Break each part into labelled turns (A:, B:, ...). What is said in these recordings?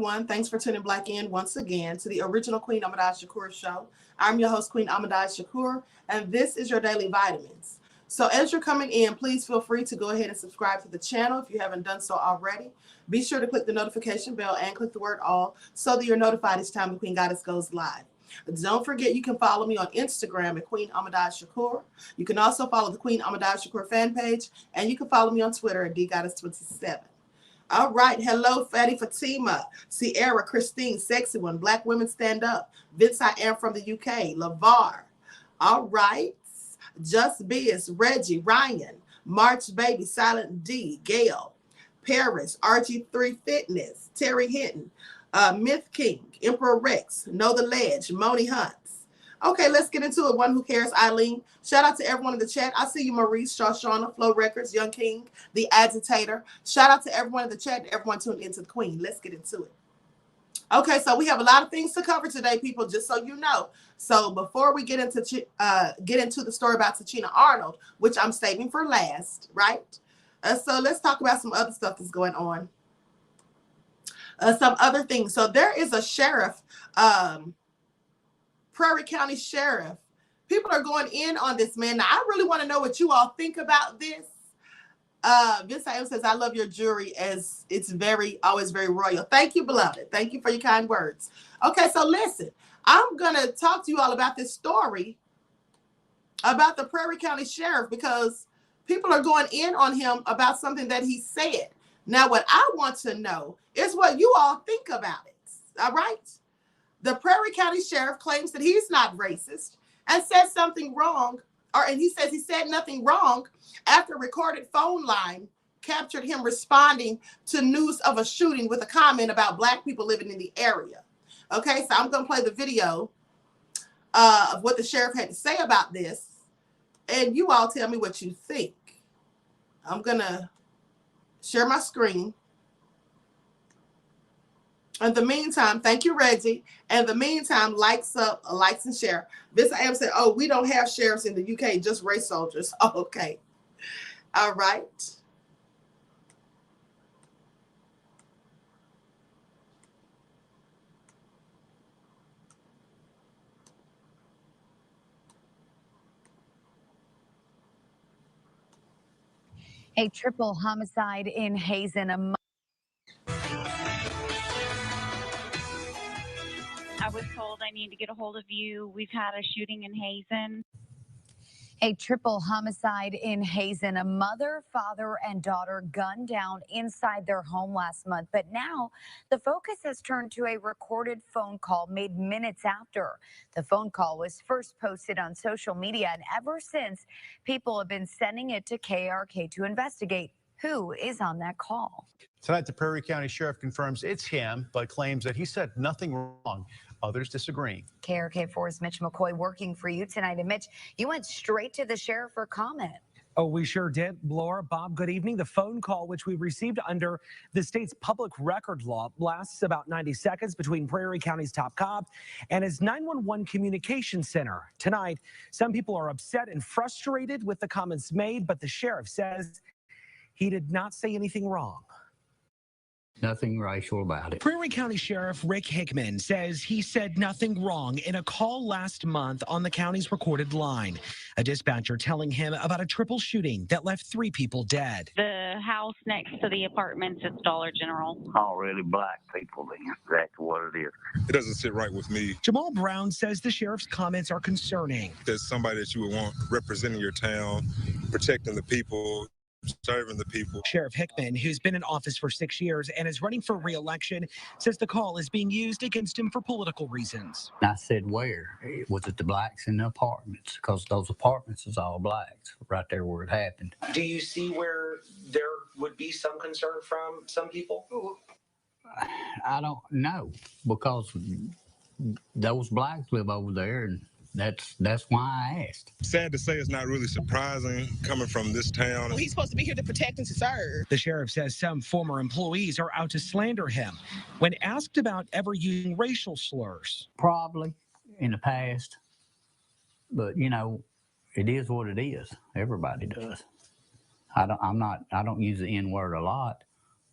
A: everyone. Thanks for tuning back in once again to the original Queen Ahmadiyyah Shakur show. I'm your host, Queen Ahmadiyyah Shakur, and this is your Daily Vitamins. So as you're coming in, please feel free to go ahead and subscribe to the channel if you haven't done so already. Be sure to click the notification bell and click the word all so that you're notified each time the Queen Goddess goes live. Don't forget you can follow me on Instagram at Queen Ahmadiyyah Shakur. You can also follow the Queen Ahmadiyyah Shakur fan page, and you can follow me on Twitter at DGoddess27. All right. Hello, Fatty Fatima, Sierra, Christine, Sexy One, Black Women Stand Up, Vince I Am from the UK, LaVar. All right. Just Biz, Reggie, Ryan, March Baby, Silent D, Gail, Paris, RG3 Fitness, Terry Hinton, Myth King, Emperor Rex, Know the Ledge, Moni Hunts. Okay, let's get into it. One Who Cares, Eileen. Shout out to everyone in the chat. I see you, Maurice, Shoshana, Flow Records, Young King, The Agitator. Shout out to everyone in the chat and everyone tuned into the Queen. Let's get into it. Okay, so we have a lot of things to cover today, people, just so you know. So before we get into the story about Tichina Arnold, which I'm saving for last, right? So let's talk about some other stuff that's going on. Some other things. So there is a sheriff, Prairie County Sheriff. People are going in on this man. Now, I really want to know what you all think about this. Vince I Am says, I love your jewelry as it's always very royal. Thank you, beloved. Thank you for your kind words. Okay, so listen, I'm going to talk to you all about this story about the Prairie County Sheriff because people are going in on him about something that he said. Now, what I want to know is what you all think about it. All right? The Prairie County Sheriff claims that he's not racist and said something wrong, and he says he said nothing wrong after a recorded phone line captured him responding to news of a shooting with a comment about Black people living in the area. Okay, so I'm going to play the video of what the sheriff had to say about this, and you all tell me what you think. I'm going to share my screen. In the meantime, thank you, Reggie. In the meantime, likes and share. Vince I Am said, oh, we don't have sheriffs in the UK, just race soldiers. Oh, okay. All right.
B: A triple homicide in Hazen.
C: I was told I need to get a hold of you. We've had a shooting in Hazen.
B: A triple homicide in Hazen. A mother, father, and daughter gunned down inside their home last month. But now the focus has turned to a recorded phone call made minutes after. The phone call was first posted on social media, and ever since, people have been sending it to KRK to investigate who is on that call.
D: Tonight, the Prairie County Sheriff confirms it's him, but claims that he said nothing wrong. Others disagree.
B: KRK4's Mitch McCoy working for you tonight. And Mitch, you went straight to the sheriff for comment.
E: Oh, we sure did. Laura, Bob, good evening. The phone call, which we received under the state's public record law, lasts about 90 seconds between Prairie County's top cop and his 911 communication center. Tonight, some people are upset and frustrated with the comments made, but the sheriff says he did not say anything wrong.
F: Nothing racial about it.
E: Prairie County Sheriff Rick Hickman says he said nothing wrong in a call last month on the county's recorded line. A dispatcher telling him about a triple shooting that left 3 people dead.
C: The house next to the apartments is Dollar General.
F: Already black people, then. That's what it is.
G: It doesn't sit right with me.
E: Jamal Brown says the sheriff's comments are concerning.
G: There's somebody that you would want representing your town, protecting the people, serving the people.
E: Sheriff Hickman, who's been in office for 6 years and is running for re-election, says the call is being used against him for political reasons.
F: I said, where? Was it the blacks in the apartments? Because those apartments is all blacks, right there where it happened.
H: Do you see where there would be some concern from some people?
F: I don't know, because those blacks live over there, and that's why I asked.
G: Sad to say, it's not really surprising coming from this town.
I: Well, he's supposed to be here to protect and to serve.
E: The sheriff says some former employees are out to slander him. When asked about ever using racial slurs,
F: Probably in the past, but you know, it is what it is. Everybody does. I don't use the N-word a lot,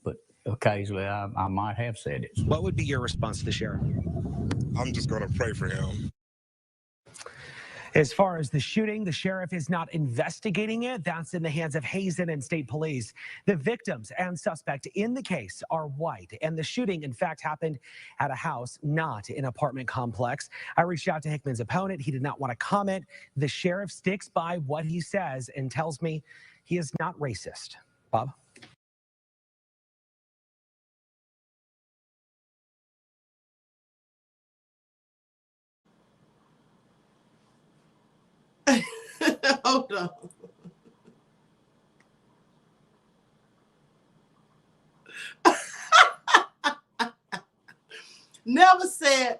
F: but occasionally I might have said it.
E: What would be your response to the sheriff?
G: I'm just going to pray for him.
E: As far as the shooting, the sheriff is not investigating it. That's in the hands of Hazen and state police. The victims and suspect in the case are white, and the shooting, in fact, happened at a house, not an apartment complex. I reached out to Hickman's opponent. He did not want to comment. The sheriff sticks by what he says and tells me he is not racist. Bob?
A: Hold on. Never said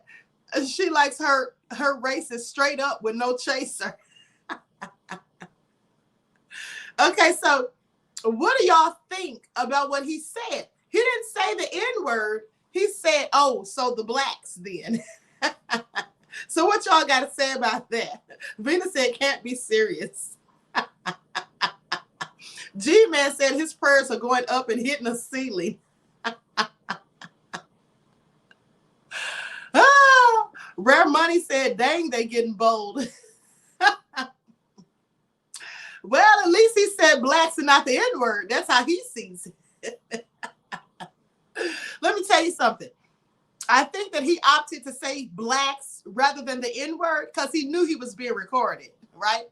A: she likes her racist straight up with no chaser. Okay, so what do y'all think about what he said? He didn't say the N-word. He said, oh, so the blacks then. So what y'all got to say about that? Vina said, can't be serious. G-Man said his prayers are going up and hitting the ceiling. Rare Money said, dang, they getting bold. Well, at least he said blacks and not the N-word. That's how he sees it. Let me tell you something. I think that he opted to say blacks rather than the N-word because he knew he was being recorded, right?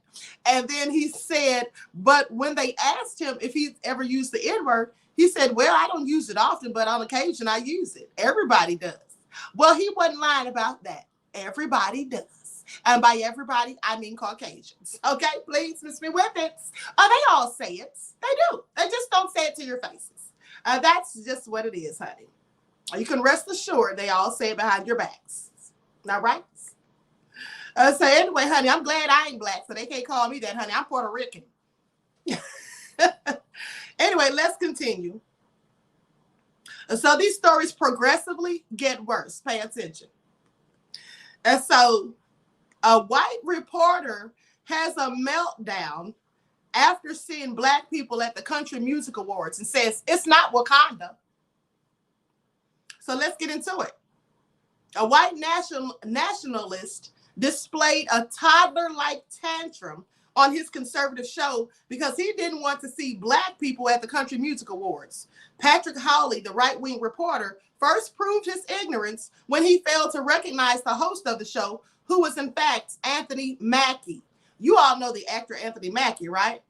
A: And then he said, but when they asked him if he ever used the N-word, he said, well, I don't use it often, but on occasion I use it. Everybody does. Well, he wasn't lying about that. Everybody does. And by everybody, I mean Caucasians. Okay, please miss me with it. They all say it. They do. They just don't say it to your faces. That's just what it is, honey. You can rest assured they all say it behind your backs. All right? So anyway, honey, I'm glad I ain't black, so they can't call me that, honey. I'm Puerto Rican. Anyway, let's continue. So these stories progressively get worse. Pay attention. And so a white reporter has a meltdown after seeing black people at the Country Music Awards and says, it's not Wakanda. So let's get into it. A white nationalist displayed a toddler-like tantrum on his conservative show because he didn't want to see black people at the Country Music Awards. Patrick Hawley, the right-wing reporter, first proved his ignorance when he failed to recognize the host of the show, who was in fact Anthony Mackie. You all know the actor Anthony Mackie, right?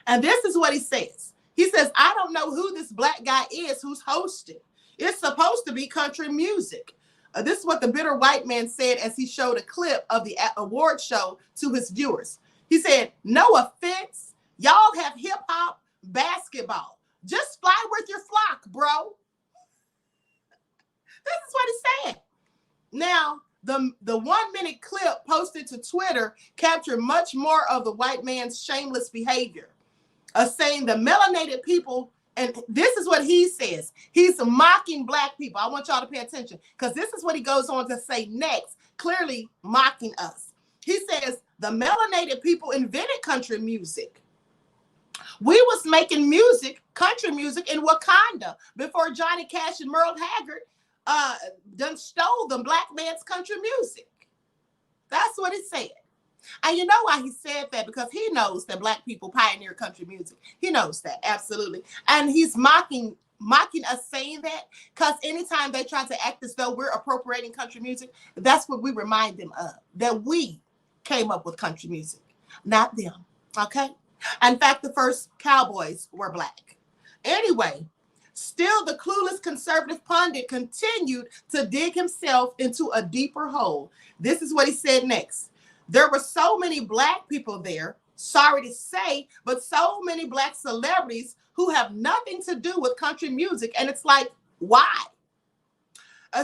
A: And this is what he says. He says, I don't know who this black guy is who's hosting. It's supposed to be country music. This is what the bitter white man said as he showed a clip of the award show to his viewers. He said, no offense, y'all have hip hop, basketball. Just fly with your flock, bro. This is what he said. Now, the 1 minute clip posted to Twitter captured much more of the white man's shameless behavior, saying the melanated people. And this is what he says. He's mocking black people. I want y'all to pay attention because this is what he goes on to say next, clearly mocking us. He says, the melanated people invented country music. We was making music, country music in Wakanda before Johnny Cash and Merle Haggard done stole the black man's country music. That's what he said. And you know why he said that? Because he knows that black people pioneer country music. He knows that, absolutely. And he's mocking us saying that because anytime they try to act as though we're appropriating country music, that's what we remind them of, that we came up with country music, not them, okay? In fact, the first cowboys were black. Anyway, still the clueless conservative pundit continued to dig himself into a deeper hole. This is what he said next. There were so many black people there, sorry to say, but so many black celebrities who have nothing to do with country music. And it's like, why?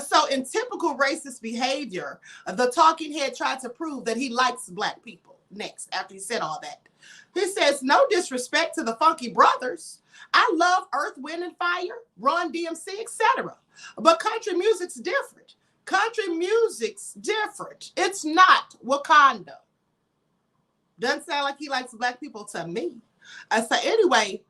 A: So in typical racist behavior, the talking head tried to prove that he likes black people next after he said all that. He says, no disrespect to the Funky Brothers. I love Earth, Wind, and Fire, Run DMC, etc. But country music's different. Country music's different. It's not Wakanda. Doesn't sound like he likes black people to me. So anyway,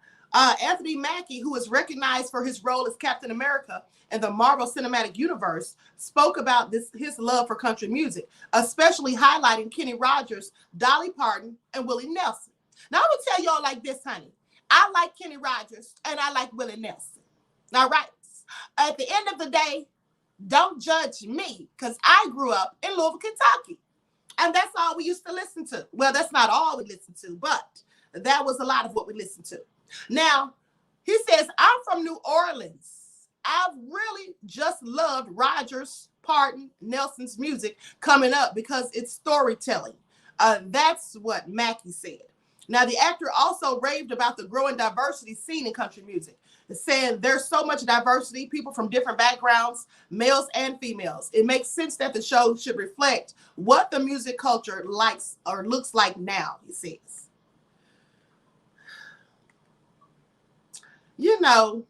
A: Anthony Mackie, who is recognized for his role as Captain America in the Marvel Cinematic Universe, spoke about his love for country music, especially highlighting Kenny Rogers, Dolly Parton, and Willie Nelson. Now, I'm going to tell y'all like this, honey. I like Kenny Rogers, and I like Willie Nelson. All right? At the end of the day, don't judge me, because I grew up in Louisville, Kentucky. And that's all we used to listen to. Well, that's not all we listened to, but that was a lot of what we listened to. Now, he says, I'm from New Orleans. I've really just loved Rogers, Parton, Nelson's music coming up because it's storytelling. That's what Mackie said. Now, the actor also raved about the growing diversity seen in country music, saying there's so much diversity, people from different backgrounds, males and females. It makes sense that the show should reflect what the music culture likes or looks like now, he says. You know,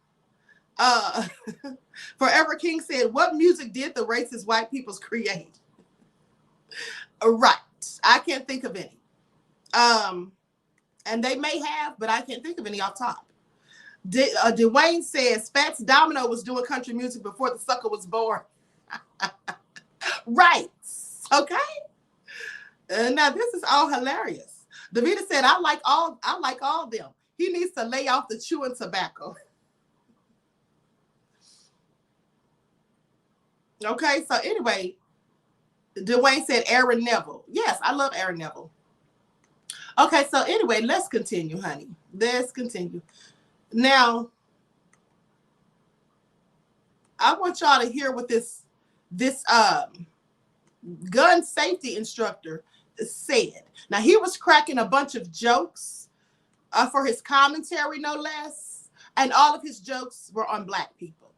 A: Forever King said, what music did the racist white peoples create? Right. I can't think of any. And they may have, but I can't think of any off top. Dwayne says, Fats Domino was doing country music before the sucker was born. Right. Okay. Now, this is all hilarious. Davida said, I like all of them. He needs to lay off the chewing tobacco. Okay, so anyway, Dwayne said Aaron Neville. Yes, I love Aaron Neville. Okay, so anyway, let's continue, honey. Let's continue. Now, I want y'all to hear what this gun safety instructor said. Now, he was cracking a bunch of jokes for his commentary, no less, and all of his jokes were on Black people.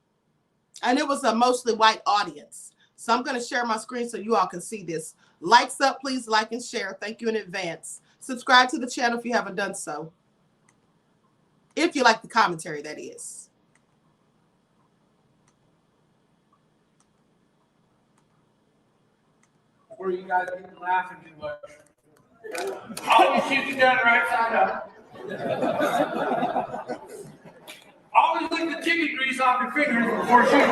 A: And it was a mostly white audience. So I'm going to share my screen so you all can see this. Likes up, please like and share. Thank you in advance. Subscribe to the channel if you haven't done so. If you like the commentary, that is.
J: Where you guys been laughing too much. Always shoot the gun right side up. Always lick the chicken grease off your fingers before shooting.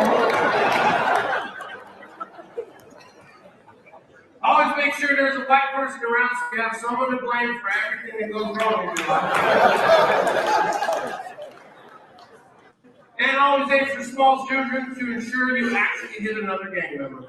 J: Always make sure there's a white person around so you have someone to blame for everything that goes wrong in your life. And always aim for small children to ensure you actually get another gang member.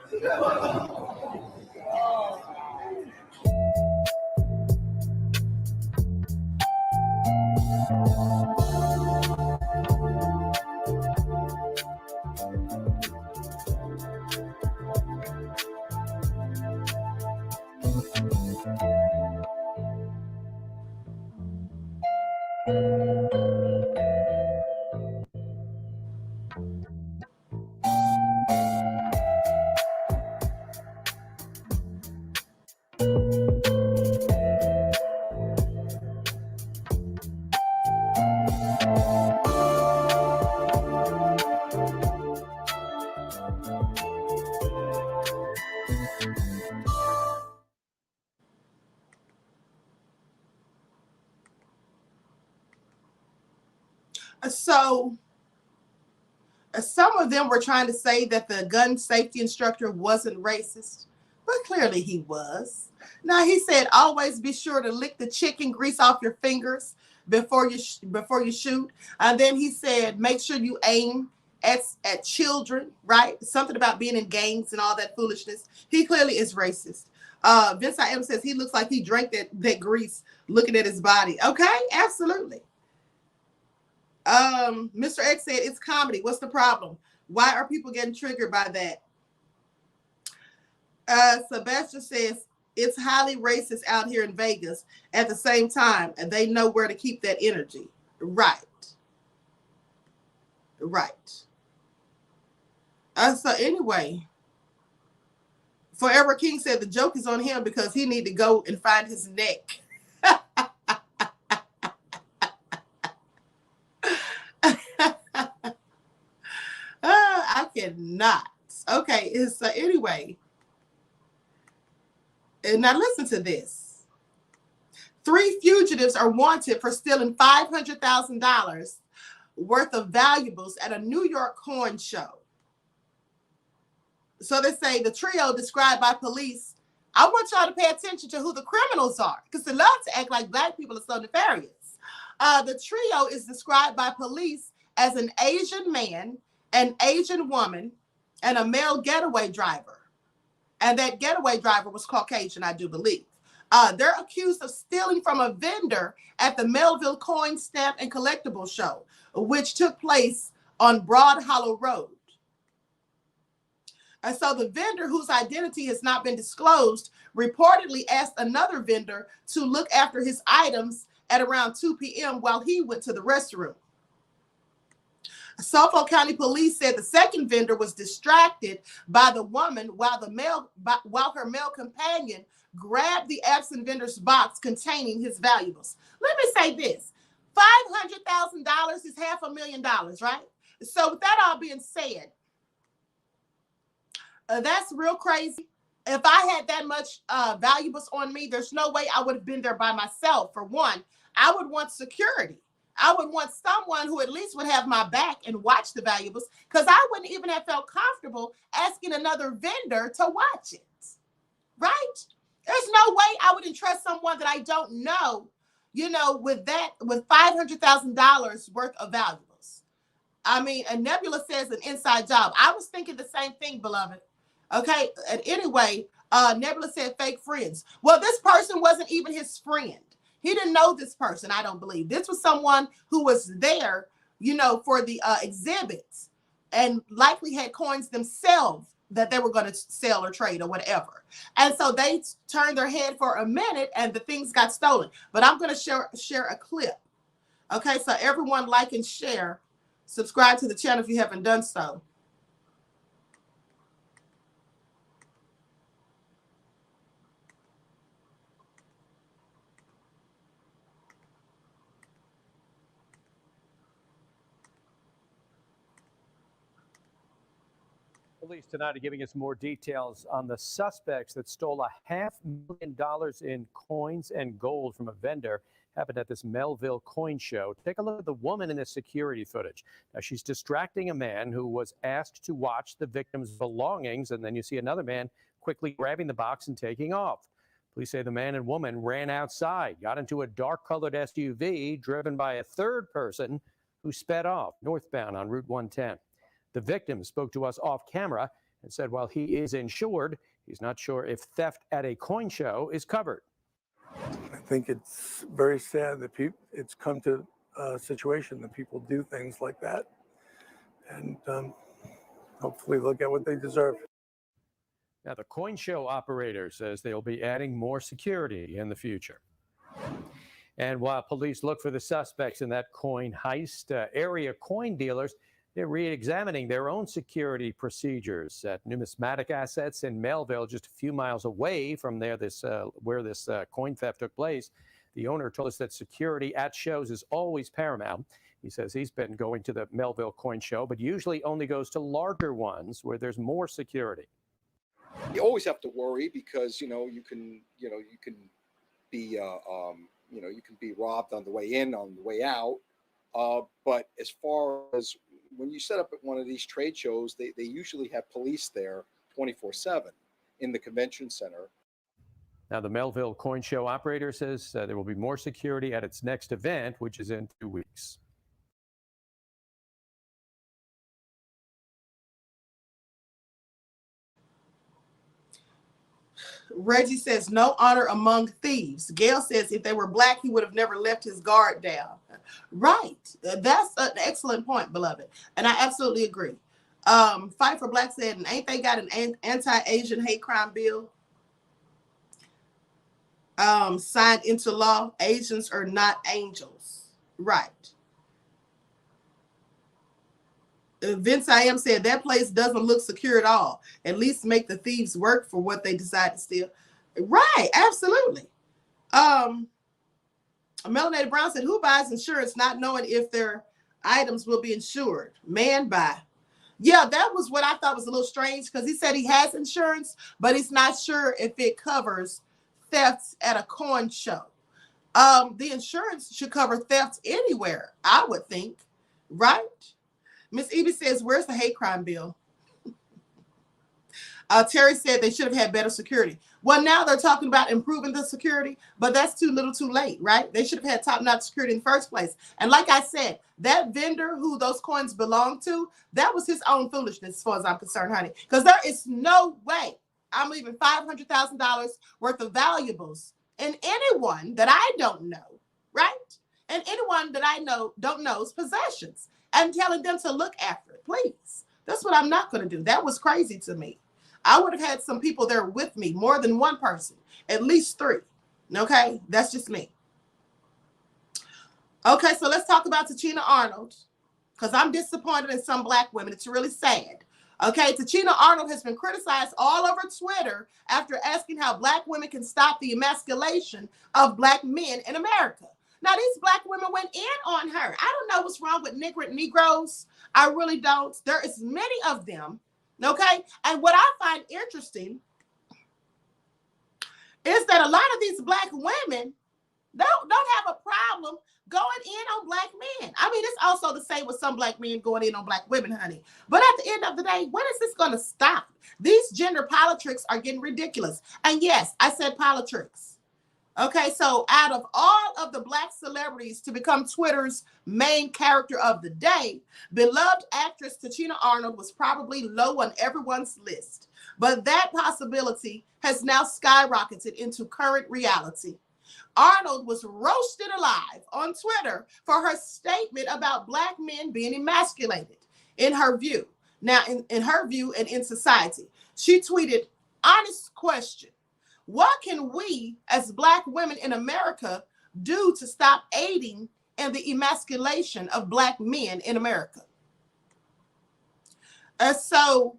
A: So some of them were trying to say that the gun safety instructor wasn't racist, but clearly he was. Now, he said, always be sure to lick the chicken grease off your fingers before you shoot. And then he said, make sure you aim at children, right? Something about being in gangs and all that foolishness. He clearly is racist. Vince I.M. says he looks like he drank that grease looking at his body. Okay, absolutely. Mr. X said, it's comedy. What's the problem? Why are people getting triggered by that? Sebastian says, it's highly racist out here in Vegas. At the same time, and they know where to keep that energy. Right. Right. So anyway, Forever King said the joke is on him because he need to go and find his neck. I cannot. Okay, so anyway, and now listen to this. 3 fugitives are wanted for stealing $500,000 worth of valuables at a New York coin show. So they say the trio described by police. I want y'all to pay attention to who the criminals are, because they love to act like black people are so nefarious. The trio is described by police as an Asian man, an Asian woman, and a male getaway driver. And that getaway driver was Caucasian, I do believe. They're accused of stealing from a vendor at the Melville Coin Stamp and Collectible Show, which took place on Broad Hollow Road. And so the vendor, whose identity has not been disclosed, reportedly asked another vendor to look after his items at around 2 p.m. while he went to the restroom. Suffolk County Police said the second vendor was distracted by the woman while her male companion grabbed the absent vendor's box containing his valuables. Let me say this. $500,000 is $500,000, right? So with that all being said, that's real crazy. If I had that much valuables on me, there's no way I would have been there by myself. For one, I would want security. I would want someone who at least would have my back and watch the valuables, because I wouldn't even have felt comfortable asking another vendor to watch it, right? There's no way I would entrust someone that I don't know, with $500,000 worth of valuables. I mean, and Nebula says an inside job. I was thinking the same thing, beloved. Okay, and anyway, Nebula said fake friends. Well, this person wasn't even his friend. He didn't know this person, I don't believe. This was someone who was there, for the exhibits, and likely had coins themselves that they were going to sell or trade or whatever. And so they turned their head for a minute and the things got stolen. But I'm going to share a clip. Okay, so everyone like and share. Subscribe to the channel if you haven't done so.
K: Police tonight are giving us more details on the suspects that stole $500,000 in coins and gold from a vendor. Happened at this Melville coin show. Take a look at the woman in the security footage. Now, she's distracting a man who was asked to watch the victim's belongings, and then you see another man quickly grabbing the box and taking off. Police say the man and woman ran outside, got into a dark-colored SUV driven by a third person who sped off northbound on Route 110. The victim spoke to us off camera and said while he is insured, he's not sure if theft at a coin show is covered.
L: I think it's very sad that it's come to a situation that people do things like that. And hopefully they'll get what they deserve.
K: Now, the coin show operator says they'll be adding more security in the future. And while police look for the suspects in that coin heist, area coin dealers, they're re-examining their own security procedures at numismatic assets in Melville, just a few miles away from where this coin theft took place. The owner told us that security at shows is always paramount. He says he's been going to the Melville coin show, but usually only goes to larger ones where there's more security.
M: You always have to worry because you can be robbed on the way in, on the way out. But as far as when you set up at one of these trade shows, they usually have police there 24/7 in the convention center.
K: Now, the Melville coin show operator says there will be more security at its next event, which is in 2 weeks.
A: Reggie says, no honor among thieves. Gail says, if they were black, he would have never left his guard down. Right. That's an excellent point, beloved. And I absolutely agree. Fight for Black said, and ain't they got an anti-Asian hate crime bill signed into law? Asians are not angels. Right. Vince I am said that place doesn't look secure at all. At least make the thieves work for what they decide to steal. Right, absolutely. Melanated Brown said, who buys insurance not knowing if their items will be insured? Man buy. Yeah, that was what I thought was a little strange, because he said he has insurance, but he's not sure if it covers thefts at a coin show. The insurance should cover theft anywhere, I would think, right? Miss Evie says, where's the hate crime bill? Terry said they should have had better security. Well, now they're talking about improving the security, but that's too little too late, right? They should have had top-notch security in the first place. And like I said, that vendor who those coins belong to, that was his own foolishness as far as I'm concerned, honey. Because there is no way I'm leaving $500,000 worth of valuables in anyone that I don't know, right? And anyone that I know don't know's possessions and telling them to look after it, please. That's what I'm not going to do. That was crazy to me. I would have had some people there with me, more than one person, at least 3. Okay, that's just me. Okay, so let's talk about Tichina Arnold, because I'm disappointed in some Black women. It's really sad. Okay, Tichina Arnold has been criticized all over Twitter after asking how Black women can stop the emasculation of Black men in America. Now, these Black women went in on her. I don't know what's wrong with Negroes. I really don't. There is many of them. Okay, and what I find interesting is that a lot of these Black women don't have a problem going in on Black men. I mean, it's also the same with some Black men going in on Black women, honey. But at the end of the day, when is this going to stop? These gender politics are getting ridiculous. And yes, I said politics. Okay, so out of all of the Black celebrities to become Twitter's main character of the day, beloved actress Tichina Arnold was probably low on everyone's list. But that possibility has now skyrocketed into current reality. Arnold was roasted alive on Twitter for her statement about Black men being emasculated, in her view. Now, in her view and in society, she tweeted, honest question. What can we as Black women in America do to stop aiding in the emasculation of Black men in America? So,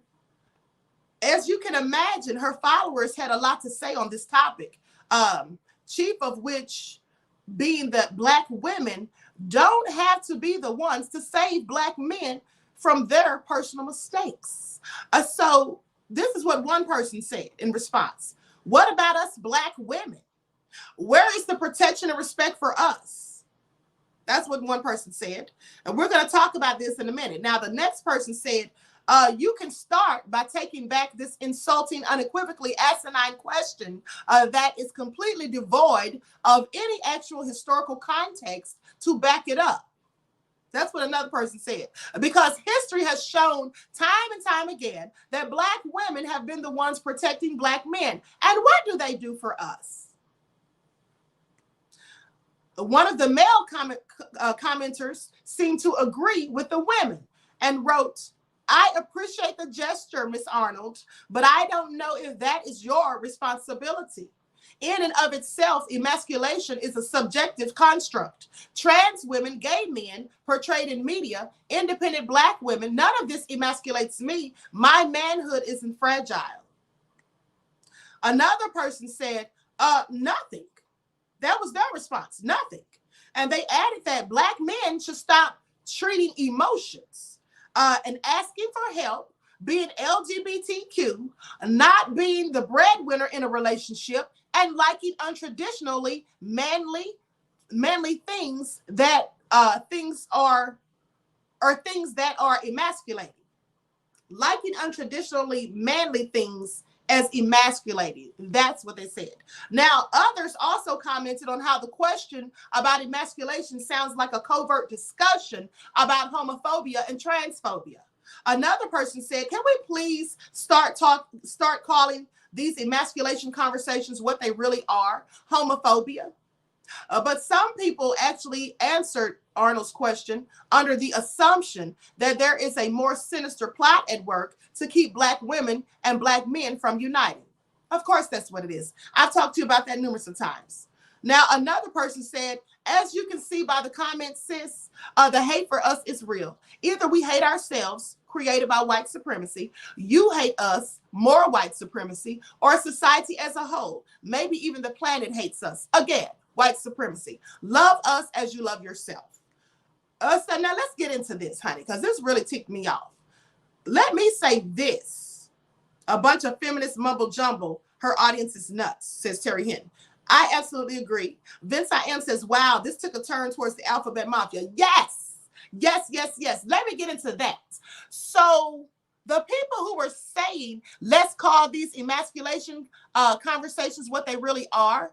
A: as you can imagine, her followers had a lot to say on this topic, chief of which being that Black women don't have to be the ones to save Black men from their personal mistakes. So, this is what one person said in response. What about us Black women? Where is the protection and respect for us? That's what one person said. And we're going to talk about this in a minute. Now, the next person said, you can start by taking back this insulting, unequivocally asinine question that is completely devoid of any actual historical context to back it up. That's what another person said. Because history has shown time and time again that Black women have been the ones protecting Black men. And what do they do for us? One of the male commenters seemed to agree with the women and wrote, I appreciate the gesture, Miss Arnold, but I don't know if that is your responsibility. In and of itself, emasculation is a subjective construct. Trans women, gay men portrayed in media, independent Black women, none of this emasculates me. My manhood isn't fragile. Another person said, nothing. That was their response, nothing. And they added that Black men should stop treating emotions and asking for help, being LGBTQ, not being the breadwinner in a relationship, and liking untraditionally manly things that things are emasculating. Liking untraditionally manly things as emasculating. That's what they said. Now, others also commented on how the question about emasculation sounds like a covert discussion about homophobia and transphobia. Another person said, can we please start calling these emasculation conversations what they really are, homophobia? But some people actually answered Arnold's question under the assumption that there is a more sinister plot at work to keep Black women and Black men from uniting. Of course, that's what it is. I've talked to you about that numerous of times. Now, another person said, as you can see by the comments, sis, the hate for us is real. Either we hate ourselves, created by white supremacy, you hate us, more white supremacy, or society as a whole. Maybe even the planet hates us. Again, white supremacy. Love us as you love yourself. So now let's get into this, honey, because this really ticked me off. Let me say this. A bunch of feminist mumble jumble. Her audience is nuts, says Terry Hinton. I absolutely agree. Vince I Am says, wow, this took a turn towards the alphabet mafia. Yes, yes, yes, yes. Let me get into that. So the people who were saying, let's call these emasculation conversations what they really are,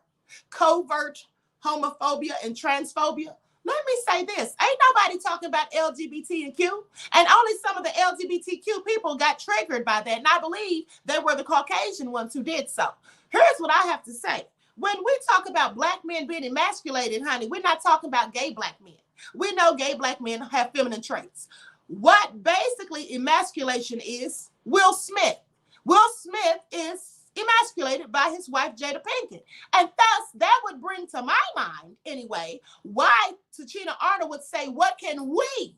A: covert homophobia and transphobia. Let me say this. Ain't nobody talking about LGBT and Q. And only some of the LGBTQ people got triggered by that. And I believe they were the Caucasian ones who did so. Here's what I have to say. When we talk about black men being emasculated, honey, we're not talking about gay black men. We know gay black men have feminine traits. What basically emasculation is, Will Smith. Will Smith is emasculated by his wife, Jada Pinkett. And thus, that would bring to my mind, anyway, why Tichina Arnold would say, what can we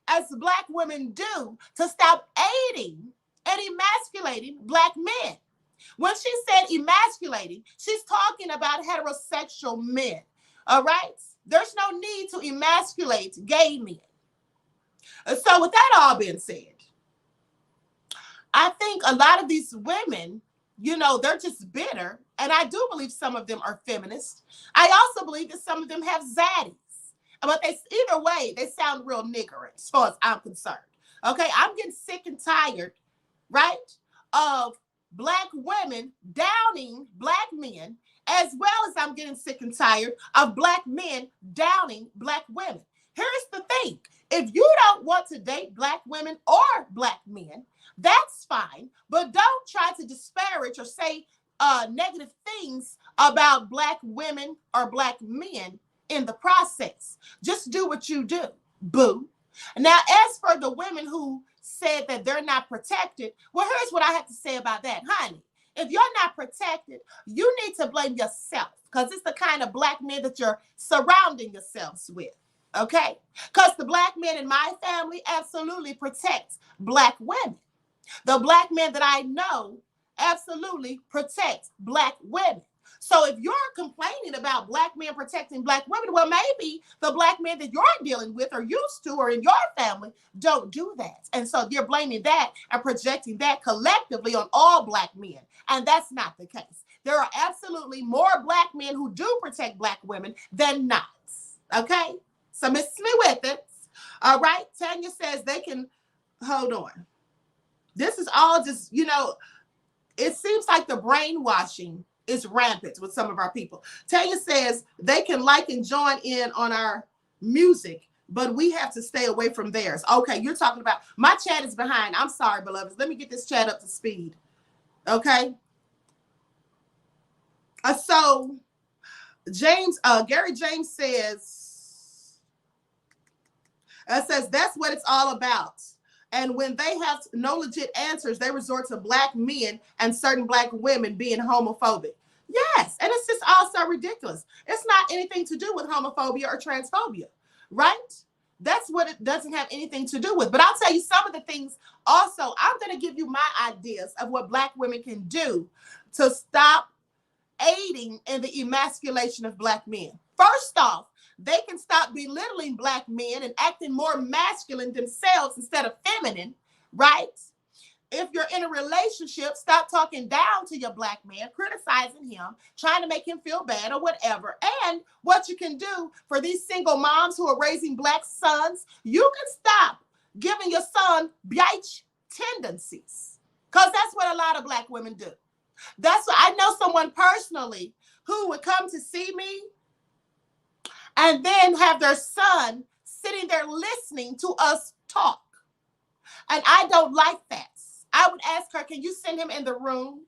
A: as black women do to stop aiding and emasculating black men? When she said emasculating, she's talking about heterosexual men, all right? There's no need to emasculate gay men. So with that all being said, I think a lot of these women, you know, they're just bitter. And I do believe some of them are feminists. I also believe that some of them have zaddies. But either way, they sound real niggering as far as I'm concerned. Okay, I'm getting sick and tired, right, of black women downing black men, as well as I'm getting sick and tired of black men downing black women. Here's the thing. If you don't want to date black women or black men, that's fine. But don't try to disparage or say negative things about black women or black men in the process. Just do what you do, boo. Now, as for the women who said that they're not protected, well, here's what I have to say about that, honey. If you're not protected, you need to blame yourself, because it's the kind of black men that you're surrounding yourselves with, okay? Because the black men in my family absolutely protects black women. The black men that I know absolutely protects black women. So if you're complaining about black men protecting black women, well, maybe the black men that you're dealing with or used to or in your family don't do that. And so you're blaming that and projecting that collectively on all black men. And that's not the case. There are absolutely more black men who do protect black women than not. Okay? So miss me with it. All right? Tanya says they can, hold on. This is all just, you know, it seems like the brainwashing is rampant with some of our people. Tanya says they can like and join in on our music, but we have to stay away from theirs. Okay, you're talking about, my chat is behind. I'm sorry, beloveds. Let me get this chat up to speed. Okay. So Gary James says that's what it's all about. And when they have no legit answers, they resort to black men and certain black women being homophobic. Yes, and it's just also ridiculous. It's not anything to do with homophobia or transphobia, right? That's what it doesn't have anything to do with. But I'll tell you some of the things also. I'm going to give you my ideas of what black women can do to stop aiding in the emasculation of black men. First off, they can stop belittling black men and acting more masculine themselves instead of feminine, right? If you're in a relationship, stop talking down to your black man, criticizing him, trying to make him feel bad or whatever. And what you can do for these single moms who are raising black sons, you can stop giving your son bitch tendencies, because that's what a lot of black women do. That's what I know someone personally who would come to see me and then have their son sitting there listening to us talk. And I don't like that. I would ask her, can you send him in the room?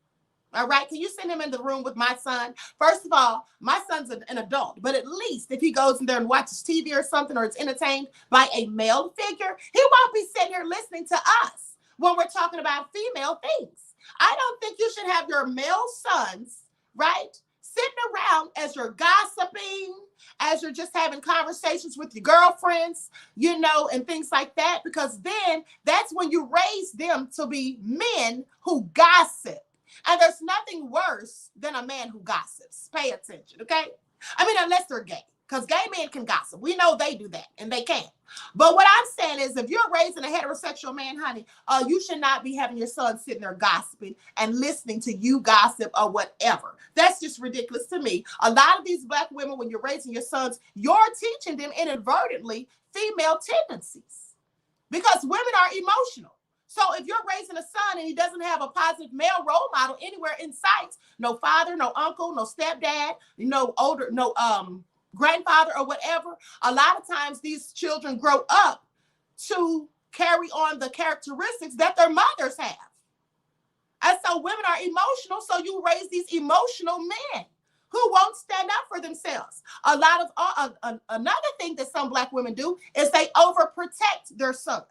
A: All right, can you send him in the room with my son? First of all, my son's an adult, but at least if he goes in there and watches TV or something, or is entertained by a male figure, he won't be sitting here listening to us when we're talking about female things. I don't think you should have your male sons, right, sitting around as you're gossiping, as you're just having conversations with your girlfriends, you know, and things like that, because then that's when you raise them to be men who gossip. And there's nothing worse than a man who gossips. Pay attention, okay? I mean, unless they're gay. because gay men can gossip. We know they do that, and they can. But what I'm saying is, if you're raising a heterosexual man, honey, you should not be having your son sitting there gossiping and listening to you gossip or whatever. That's just ridiculous to me. A lot of these black women, when you're raising your sons, you're teaching them inadvertently female tendencies, because women are emotional. So if you're raising a son and he doesn't have a positive male role model anywhere in sight, no father, no uncle, no stepdad, no grandfather or whatever, a lot of times these children grow up to carry on the characteristics that their mothers have. And so women are emotional, so you raise these emotional men who won't stand up for themselves. A lot of another thing that some black women do is they overprotect their sons,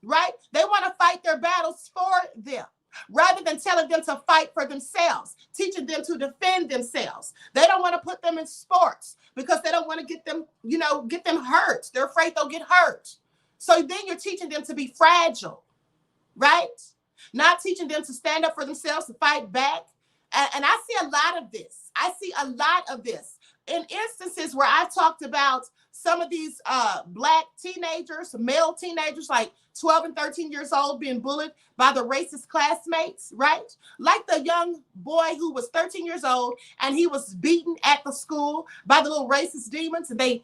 A: right? They want to fight their battles for them, rather than telling them to fight for themselves, teaching them to defend themselves. They don't want to put them in sports because they don't want to get them, get them hurt. They're afraid they'll get hurt. So then you're teaching them to be fragile, right? Not teaching them to stand up for themselves, to fight back. And I see a lot of this. I see a lot of this in instances where I talked about some of these black teenagers, male teenagers, like 12 and 13 years old, being bullied by the racist classmates, right? Like the young boy who was 13 years old and he was beaten at the school by the little racist demons, and they,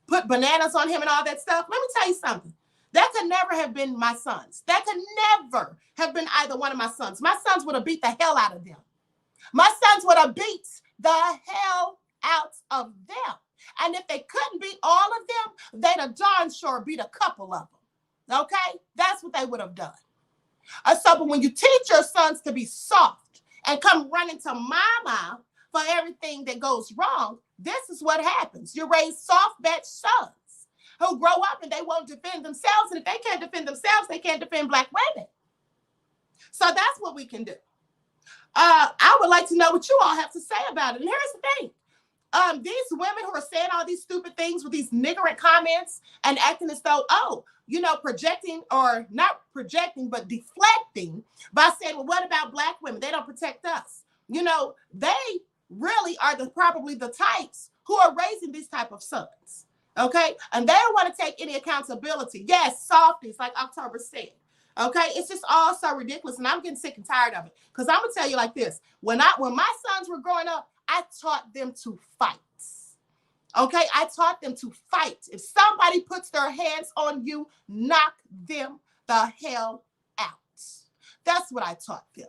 A: put bananas on him and all that stuff. Let me tell you something. That could never have been my sons. That could never have been either one of my sons. My sons would have beat the hell out of them. My sons would have beat the hell out of them. And if they couldn't beat all of them, they'd have darn sure beat a couple of them. Okay? That's what they would have done. So, but when you teach your sons to be soft and come running to mama for everything that goes wrong, this is what happens. You raise soft batch sons who grow up and they won't defend themselves. And if they can't defend themselves, they can't defend black women. So that's what we can do. I would like to know what you all have to say about it. And here's the thing. These women who are saying all these stupid things with these niggard comments and acting as though, projecting, or not projecting, but deflecting by saying, well, what about black women? They don't protect us. They really are probably the types who are raising these type of sons. Okay. And they don't want to take any accountability. Yes, softies, like October said. Okay. It's just all so ridiculous. And I'm getting sick and tired of it. Because I'm going to tell you like this. When my sons were growing up, I taught them to fight. Okay. I taught them to fight. If somebody puts their hands on you, knock them the hell out. That's what I taught them.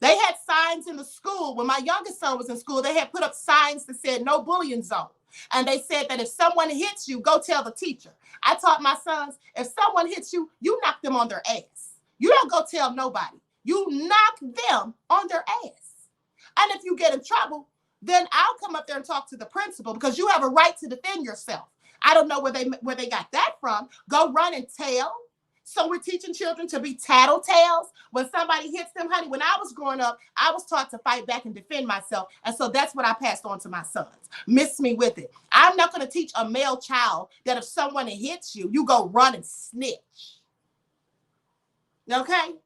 A: They had signs in the school. When my youngest son was in school, they had put up signs that said no bullying zone. And they said that if someone hits you, go tell the teacher. I taught my sons, if someone hits you, you knock them on their ass. You don't go tell nobody. You knock them on their ass. And if you get in trouble, then I'll come up there and talk to the principal, because you have a right to defend yourself. I don't know where they got that from. Go run and tell. So we're teaching children to be tattletales. When somebody hits them, honey, when I was growing up, I was taught to fight back and defend myself. And so that's what I passed on to my sons. Miss me with it. I'm not going to teach a male child that if someone hits you, you go run and snitch. Okay?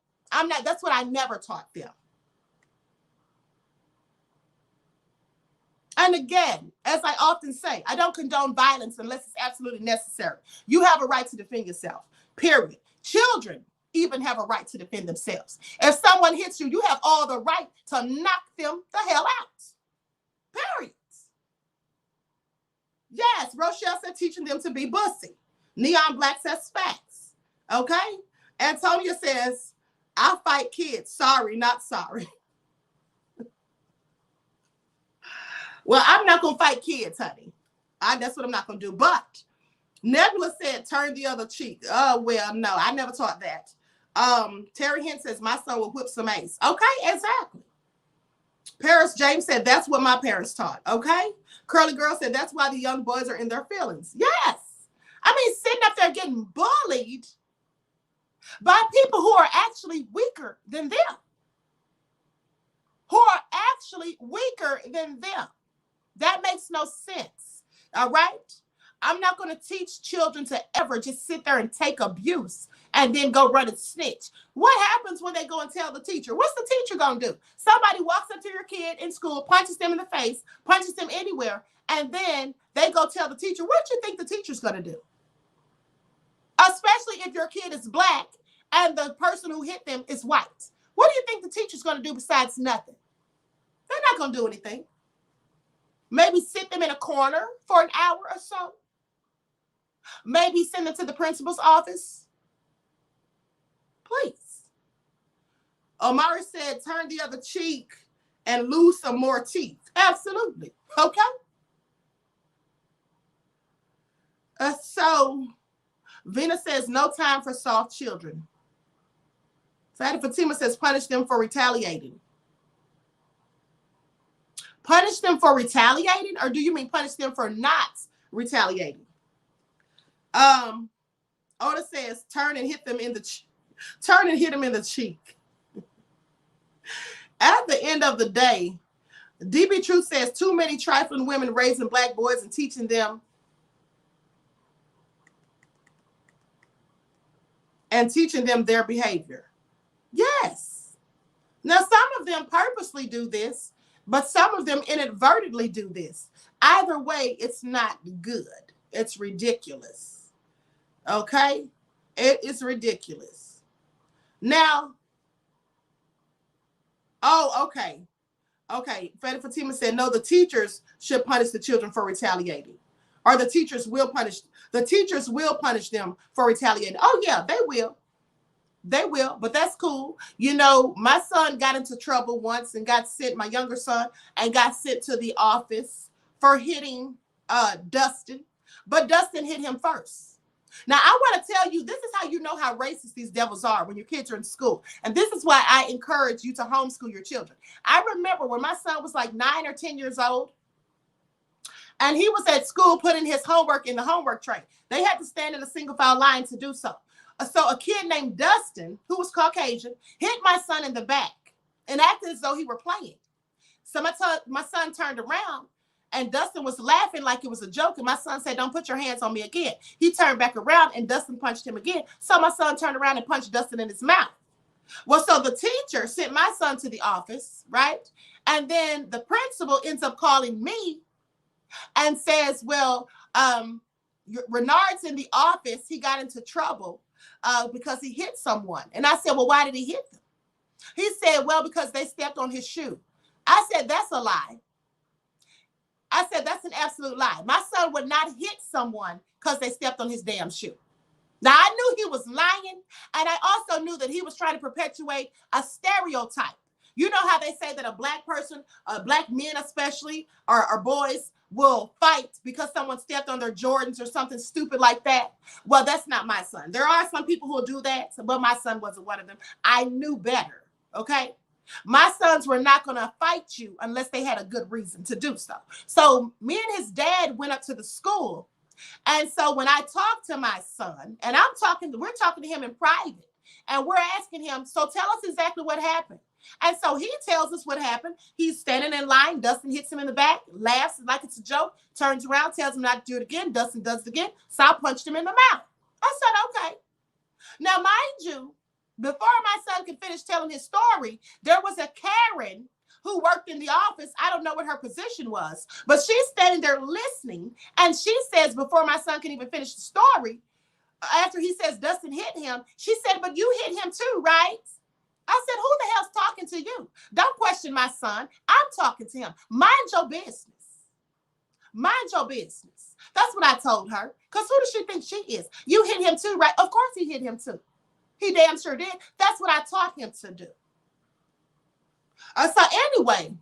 A: That's what I never taught them. And again, as I often say, I don't condone violence unless it's absolutely necessary. You have a right to defend yourself, period. Children even have a right to defend themselves. If someone hits you, you have all the right to knock them the hell out, period. Yes, Rochelle said teaching them to be bussy. Neon Black says facts, okay? Antonia says, I fight kids. Sorry, not sorry. Well, I'm not going to fight kids, honey. That's what I'm not going to do. But Nebula said, turn the other cheek. Oh, well, no, I never taught that. Terry Hint says, my son will whip some ace. Okay, exactly. Paris James said, that's what my parents taught. Okay. Curly Girl said, that's why the young boys are in their feelings. Yes. I mean, sitting up there getting bullied by people who are actually weaker than them. That makes no sense. All right. I'm not going to teach children to ever just sit there and take abuse and then go run and snitch. What happens when they go and tell the teacher? What's the teacher going to do? Somebody walks up to your kid in school, punches them in the face, punches them anywhere, and then they go tell the teacher, what do you think the teacher's going to do? Especially if your kid is black and the person who hit them is white. What do you think the teacher's going to do besides nothing? They're not going to do anything. Maybe sit them in a corner for an hour or so. Maybe send them to the principal's office. Please. Omari said, turn the other cheek and lose some more teeth. Absolutely. Okay. So Vina says, no time for soft children. Fatty Fatima says, punish them for retaliating. Punish them for retaliating, or do you mean punish them for not retaliating? Oda says, turn and hit them in the turn and hit them in the cheek. At the end of the day, DB Truth says, too many trifling women raising black boys and teaching them their behavior. Yes. Now, some of them purposely do this, but some of them inadvertently do this. Either way, it's not good. It's ridiculous. Okay? It is ridiculous. Now, okay. Fatty Fatima said, no, the teachers should punish the children for retaliating. Or the teachers will punish them for retaliating. Oh, yeah, they will. They will, but that's cool. You know, my son got into trouble once and got sent, my younger son, and got sent to the office for hitting Dustin. But Dustin hit him first. Now, I want to tell you, this is how you know how racist these devils are when your kids are in school. And this is why I encourage you to homeschool your children. I remember when my son was like 9 or 10 years old, and he was at school putting his homework in the homework tray. They had to stand in a single file line to do so. So a kid named Dustin, who was Caucasian, hit my son in the back and acted as though he were playing. So my son turned around, and Dustin was laughing like it was a joke. And my son said, don't put your hands on me again. He turned back around, and Dustin punched him again. So my son turned around and punched Dustin in his mouth. Well, so the teacher sent my son to the office, right? And then the principal ends up calling me and says, well, Renard's in the office. He got into trouble because he hit someone. And I said, well, why did he hit them? He said, well, because they stepped on his shoe. I said, that's a lie. I said, that's an absolute lie. My son would not hit someone because they stepped on his damn shoe. Now, I knew he was lying, and I also knew that he was trying to perpetuate a stereotype. You know how they say that a black person, black men especially, or boys will fight because someone stepped on their Jordans or something stupid like that? Well, that's not my son. There are some people who will do that, but my son wasn't one of them. I knew better, okay? My sons were not going to fight you unless they had a good reason to do so. So me and his dad went up to the school. And so when I talked to my son, and we're talking to him in private, and we're asking him, so tell us exactly what happened. And so he tells us what happened. He's standing in line. Dustin hits him in the back, laughs like it's a joke, turns around, tells him not to do it again. Dustin does it again. So I punched him in the mouth. I said, okay. Now, mind you, before my son could finish telling his story, there was a Karen who worked in the office. I don't know what her position was, but she's standing there listening. And she says, before my son can even finish the story, after he says Dustin hit him, she said, but you hit him too, right? I said, who the hell's talking to you? Don't question my son. I'm talking to him. Mind your business. Mind your business. That's what I told her. Because who does she think she is? You hit him too, right? Of course he hit him too. He damn sure did. That's what I taught him to do. So anyway,